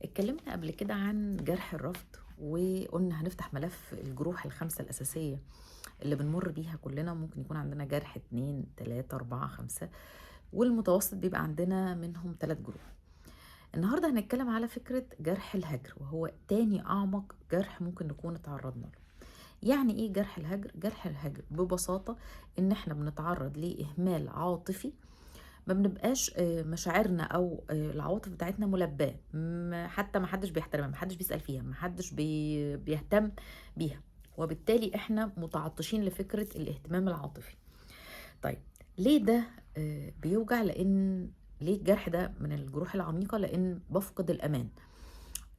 اتكلمنا قبل كده عن جرح الرفض، وقلنا هنفتح ملف الجروح الخمسة الأساسية اللي بنمر بيها كلنا. ممكن يكون عندنا جرح 2 3 4 5، والمتوسط بيبقى عندنا منهم 3 جروح. النهاردة هنتكلم على فكرة جرح الهجر، وهو تاني أعمق جرح ممكن نكون اتعرضنا له. يعني ايه جرح الهجر؟ جرح الهجر ببساطة ان احنا بنتعرض لإهمال عاطفي، ما بنبقاش مشاعرنا او العواطف بتاعتنا ملباه، حتى ما حدش بيحترمها، ما حدش بيسأل فيها، ما حدش بيهتم بيها، وبالتالي احنا متعطشين لفكرة الاهتمام العاطفي. طيب ليه ده بيوجع؟ ليه الجرح ده من الجروح العميقة؟ لان بفقد الامان.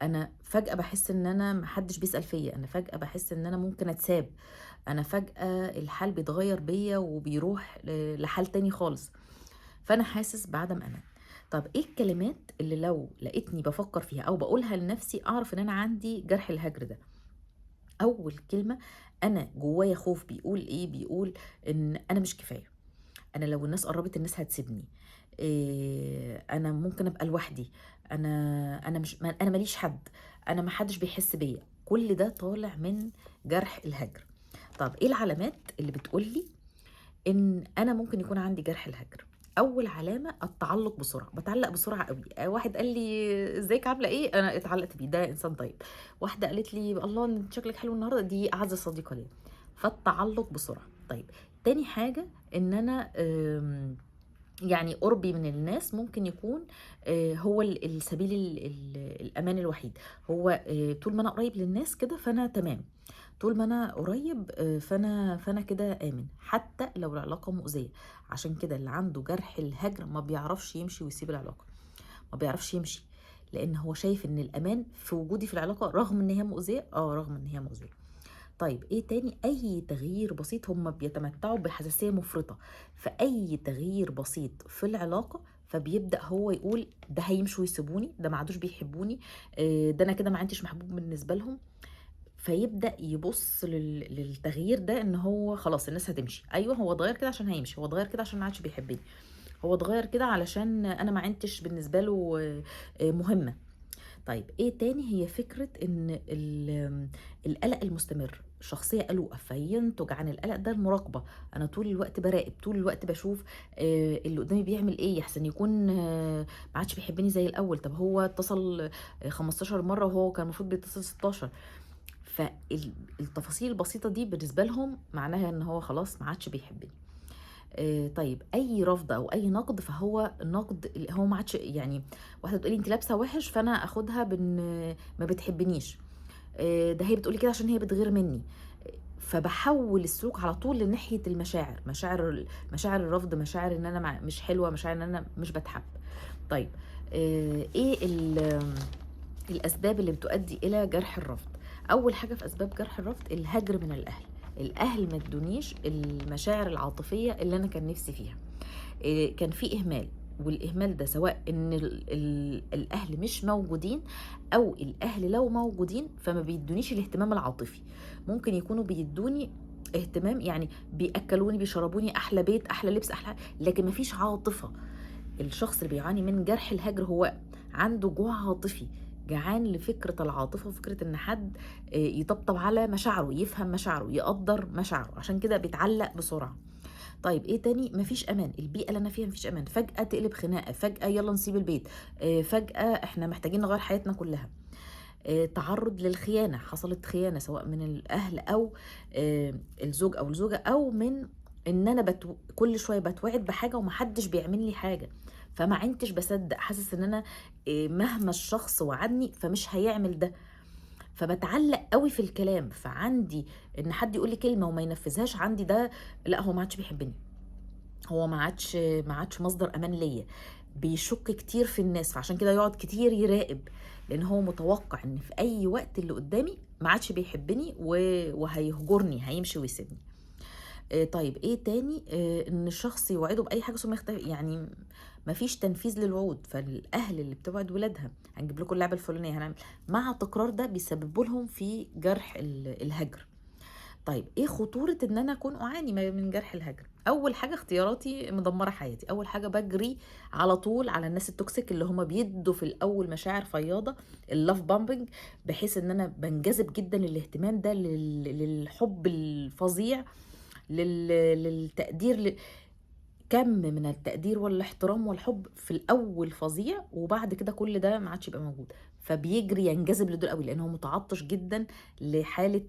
انا فجأة بحس ان انا محدش بيسأل فيا، انا فجأة بحس ان انا ممكن اتساب، انا فجأة الحال بيتغير بيا وبيروح لحال تاني خالص، فانا حاسس بعدم امان. طب ايه الكلمات اللي لو لقيتني بفكر فيها او بقولها لنفسي اعرف ان انا عندي جرح الهجر ده؟ اول كلمة، انا جوايا خوف بيقول ايه؟ بيقول ان انا مش كفاية، انا لو الناس قربت الناس هتسيبني، إيه، انا ممكن ابقى لوحدي، انا مش انا ماليش حد، انا ما حدش بيحس بيا. كل ده طالع من جرح الهجر. طب ايه العلامات اللي بتقولي ان انا ممكن يكون عندي جرح الهجر؟ اول علامه التعلق بسرعه، بتعلق بسرعه قوي. واحد قال لي ازيك عامله ايه، انا اتعلقت بيه، ده انسان طيب. واحده قالت لي الله انت شكلك حلو النهارده، دي اعز صديقه ليا. فالتعلق بسرعه. طيب تاني حاجه ان انا يعني قربي من الناس ممكن يكون هو السبيل الامان الوحيد. هو طول ما انا قريب للناس كده فانا تمام، طول ما انا قريب فانا كده امن، حتى لو العلاقه مؤذيه. عشان كده اللي عنده جرح الهجر ما بيعرفش يمشي ويسيب العلاقه، ما بيعرفش يمشي، لان هو شايف ان الامان في وجودي في العلاقه رغم ان هي مؤذيه. رغم ان هي مؤذيه. طيب ايه تاني؟ اي تغيير بسيط، هم بيتمتعوا بحساسيه مفرطه، فاي تغيير بسيط في العلاقه فبيبدا هو يقول ده هيمشوا ويسيبوني، ده ما عادوش بيحبوني، ده انا كده ما عدتش محبوب بالنسبه لهم. فيبدأ يبص للتغيير ده ان هو خلاص الناس هتمشي. ايوه هو اتغير كده عشان هيمشي، هو اتغير كده عشان ما عادش بيحبني، هو اتغير كده علشان انا ما عدتش بالنسبه له مهمه. طيب ايه تاني؟ هي فكره ان القلق المستمر، شخصيه قلوقه، فينتج عن القلق ده المراقبه. انا طول الوقت براقب، طول الوقت بشوف اللي قدامي بيعمل ايه، يحسن يكون ما عادش بيحبني زي الاول. طب هو اتصل 15 مره وهو كان المفروض بيتصل 16. فالتفاصيل البسيطة دي بالنسبة لهم معناها ان هو خلاص ما عادش بيحبني. طيب اي رفض او اي نقد فهو نقد اللي هو ما عادش يعني. واحدة بتقولي انت لابسة وحش فانا اخدها بان ما بتحبنيش، ده هي بتقولي كده عشان هي بتغير مني. فبحول السلوك على طول لناحية المشاعر، مشاعر الرفض، مشاعر ان انا مش حلوة، مشاعر ان انا مش بتحب. طيب ايه الأسباب اللي بتؤدي إلى جرح الرفض؟ أول حاجة في أسباب جرح الرفض الهجر من الأهل. الأهل ما ادونيش المشاعر العاطفية اللي أنا كان نفسي فيها، كان في إهمال، والإهمال ده سواء إن الأهل مش موجودين، أو الأهل لو موجودين فما بيدونيش الاهتمام العاطفي. ممكن يكونوا بيدوني اهتمام، يعني بيأكلوني بيشربوني أحلى بيت أحلى لبس أحلى، لكن مفيش عاطفة. الشخص اللي بيعاني من جرح الهجر هو عنده جوع عاطفي، جعان لفكرة العاطفة، وفكرة ان حد يطبطب على مشاعره، يفهم مشاعره، يقدر مشاعره، عشان كده بيتعلق بسرعة. طيب ايه تاني؟ مفيش امان، البيئة اللي انا فيها مفيش امان، فجأة تقلب خناقة، فجأة يلا نسيب البيت، فجأة احنا محتاجين نغير حياتنا كلها. تعرض للخيانة، حصلت خيانة سواء من الاهل او الزوج او الزوجة، او من ان انا كل شويه بتوعد بحاجه ومحدش بيعمل لي حاجه، فما عدتش بصدق، حاسس ان انا مهما الشخص وعدني فمش هيعمل ده، فبتعلق قوي في الكلام. فعندي ان حد يقول لي كلمه وما ينفذهاش، عندي ده لا هو ما عادش بيحبني، هو ما عادش مصدر امان ليا، بيشك كتير في الناس، فعشان كده يقعد كتير يراقب، لان هو متوقع ان في اي وقت اللي قدامي ما عادش بيحبني وهيهجرني، هيمشي ويسيبني. طيب ايه تاني؟ ان الشخص يوعده باي حاجه ثم يختفي، يعني مفيش تنفيذ للوعود. فالاهل اللي بتوعد ولادها هنجيب لكم اللعبه الفلانيه هنعمل، مع تكرار ده بيسبب لهم في جرح الهجر. طيب ايه خطوره ان انا اكون اعاني من جرح الهجر؟ اول حاجه اختياراتي مدمره حياتي، اول حاجه بجري على طول على الناس التوكسيك اللي هم بيدوا في الاول مشاعر فياضه، اللاف بامبنج، بحيث ان انا بنجذب جدا للاهتمام ده، للحب الفظيع، للتقدير، كم من التقدير والاحترام والحب في الاول فظيع، وبعد كده كل ده ما عادش يبقى موجود، فبيجري ينجذب لدول قوي لان هو متعطش جدا لحاله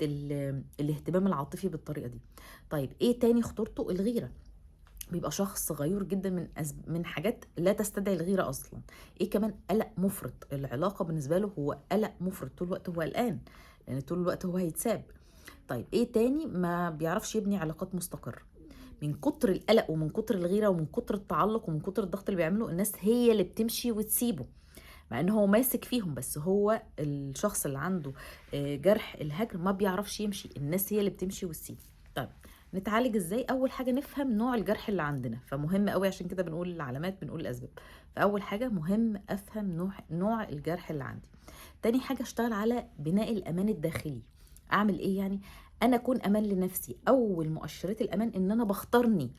الاهتمام العاطفي بالطريقه دي. طيب ايه تاني خطورته؟ الغيره، بيبقى شخص غيور جدا من حاجات لا تستدعي الغيره اصلا. ايه كمان؟ قلق مفرط، العلاقه بالنسبه له هو قلق مفرط، طول الوقت هو قلقان لان طول الوقت هو هيتساب. طيب ايه تاني؟ ما بيعرفش يبني علاقات مستقره، من كتر القلق ومن كتر الغيره ومن كتر التعلق ومن كتر الضغط اللي بيعمله، الناس هي اللي بتمشي وتسيبه، مع ان هو ماسك فيهم، بس هو الشخص اللي عنده جرح الهجر ما بيعرفش يمشي، الناس هي اللي بتمشي وتسيب. طيب نتعالج ازاي؟ اول حاجه نفهم نوع الجرح اللي عندنا، فمهم قوي عشان كده بنقول العلامات بنقول الاسباب. فاول حاجه مهم افهم نوع الجرح اللي عندي. تاني حاجه اشتغل على بناء الامان الداخلي. اعمل ايه يعني؟ انا اكون امان لنفسي. اول مؤشرات الامان ان انا بختارني،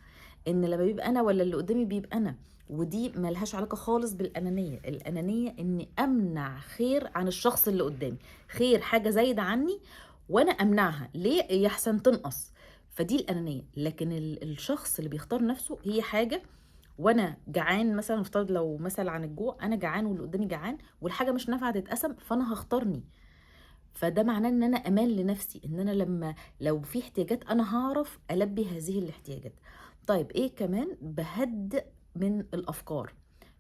ان لما بيبقى انا ولا اللي قدامي بيبقى انا، ودي ملهاش علاقه خالص بالانانيه. الانانيه اني امنع خير عن الشخص اللي قدامي، خير حاجه زايده عني وانا امنعها ليه؟ يحسن تنقص، فدي الانانيه. لكن الشخص اللي بيختار نفسه هي حاجه، وانا جعان مثلا، نفترض لو مثل عن الجوع، انا جعان واللي قدامي جعان والحاجه مش نافعه تتقسم، فانا هختارني. فده معناه ان انا امان لنفسي، ان انا لو في احتياجات انا هعرف البي هذه الاحتياجات. طيب ايه كمان؟ بهدئ من الافكار،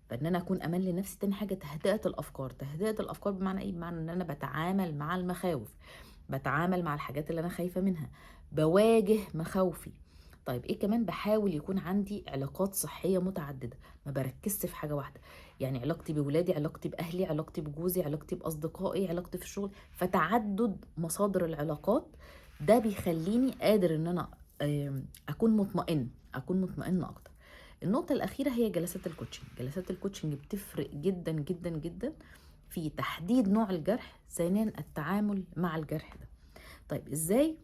فان انا اكون امان لنفسي. تاني حاجه تهدئه الافكار. تهدئه الافكار بمعنى ايه؟ بمعنى ان انا بتعامل مع المخاوف، بتعامل مع الحاجات اللي انا خايفه منها، بواجه مخاوفي. طيب ايه كمان؟ بحاول يكون عندي علاقات صحيه متعدده، ما بركزش في حاجه واحده، يعني علاقتي بولادي، علاقتي باهلي، علاقتي بجوزي، علاقتي باصدقائي، علاقتي في الشغل، فتعدد مصادر العلاقات ده بيخليني قادر ان انا اكون مطمئن اكتر. النقطة الأخيرة هي جلسات الكوتشنج. جلسات الكوتشنج بتفرق جدا جدا جدا في تحديد نوع الجرح، ثانيا التعامل مع الجرح ده. طيب ازاي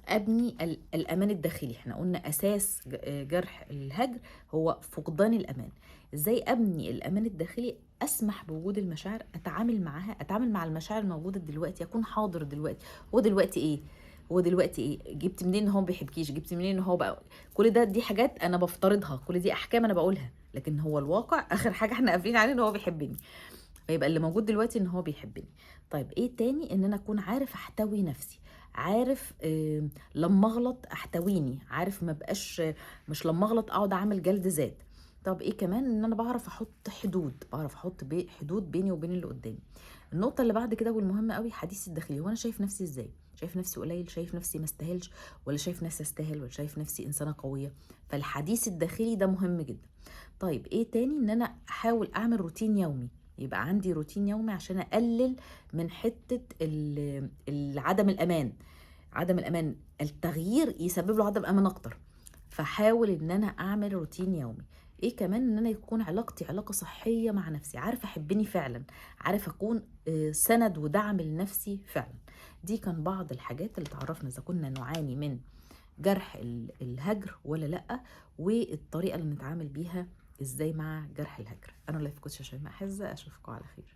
ابني الامان الداخلي؟ احنا قلنا اساس جرح الهجر هو فقدان الامان. ازاي ابني الامان الداخلي؟ اسمح بوجود المشاعر، اتعامل معاها، اتعامل مع المشاعر الموجوده دلوقتي، اكون حاضر دلوقتي. هو دلوقتي ايه؟ هو دلوقتي ايه؟ جبت منين ان هو ما بيحبكيش؟ جبت منين ان هو بقى كل ده؟ دي حاجات انا بفترضها، كل دي احكام انا بقولها، لكن هو الواقع اخر حاجه احنا قافلين عليه ان هو بيحبني، فيبقى اللي موجود دلوقتي ان هو بيحبني. طيب ايه تاني؟ ان انا اكون عارف احتوي نفسي، عارف لما اغلط احتويني، عارف ما بقاش مش لما اغلط اقعد اعمل جلد ذات. طب ايه كمان؟ ان انا بعرف احط حدود، بعرف احط حدود بيني وبين اللي قدامي. النقطه اللي بعد كده والمهمه قوي، حديثي الداخلي. وانا شايف نفسي ازاي؟ شايف نفسي قليل؟ شايف نفسي ما استاهلش؟ ولا شايف نفسي استاهل؟ ولا شايف نفسي انسانه قويه؟ فالحديث الداخلي ده مهم جدا. طيب ايه تاني؟ ان انا احاول اعمل روتين يومي، يبقى عندي روتين يومي عشان اقلل من حته عدم الامان. عدم الامان التغيير يسبب له عدم امان اكتر، فحاول ان انا اعمل روتين يومي. ايه كمان؟ ان انا يكون علاقتي علاقه صحيه مع نفسي، عارف احبني فعلا، عارف اكون سند ودعم لنفسي فعلا. دي كان بعض الحاجات اللي تعرفنا اذا كنا نعاني من جرح الهجر ولا لا، والطريقه اللي نتعامل بيها ازاي مع جرح الهجر. انا لايف كوتش شيماء حزة، اشوفكم على خير.